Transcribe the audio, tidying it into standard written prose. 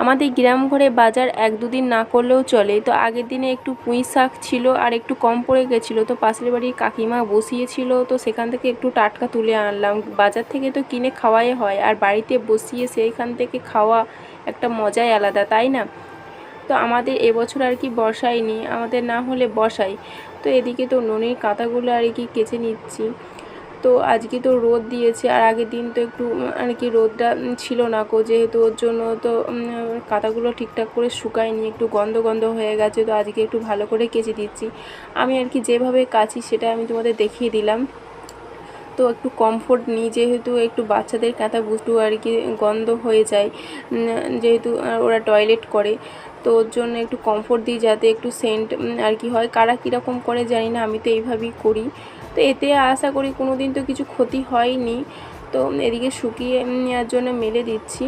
আমাদের গ্রাম ঘরে বাজার 1-2 দিন না করলেও চলে। তো আগের দিনে একটু পুঁই শাক ছিল আর একটু কম পড়ে গেছিলো, তো পাশের বাড়ির কাকিমা বসিয়েছিল, তো সেখান থেকে একটু টাটকা তুলে আনলাম। বাজার থেকে তো কিনে খাওয়াই হয়, আর বাড়িতে বসিয়ে সেইখান থেকে খাওয়া একটা মজাই আলাদা, তাই না? তো আমাদের এবছর আর কি বসাইনি, আমাদের না হলে বসাই। তো এদিকে তো নুনির কাঁটাগুলো আর কি কেচে নিচ্ছি। তো আজকে তো রোদ দিয়েছে, আর আগের দিন তো একটু আর কি রোদটা ছিল না কো, যেহেতু ওর জন্য তো কাঁটাগুলো ঠিকঠাক করে শুকায়নি, একটু গন্ধ গন্ধ হয়ে গেছে। তো আজকে একটু ভালো করে কেচে দিচ্ছি। আমি আর কি যেভাবে কাচি সেটা আমি তোমাদের দেখিয়ে দিলাম। তো একটু কমফোর্ট নিই, যেহেতু একটু বাচ্চাদের কাঁথা বুঝতেও আর কি গন্ধ হয়ে যায়, যেহেতু ওরা টয়লেট করে, তো ওর জন্য একটু কমফোর্ট দিই যাতে একটু সেন্ট আর কি হয়। কারা কীরকম করে জানি না, আমি তো এইভাবেই করি। তো এতে আশা করি কোনো দিন তো কিছু ক্ষতি হয়নি। তো এদিকে শুকিয়ে নেওয়ার জন্য মেলে দিচ্ছি।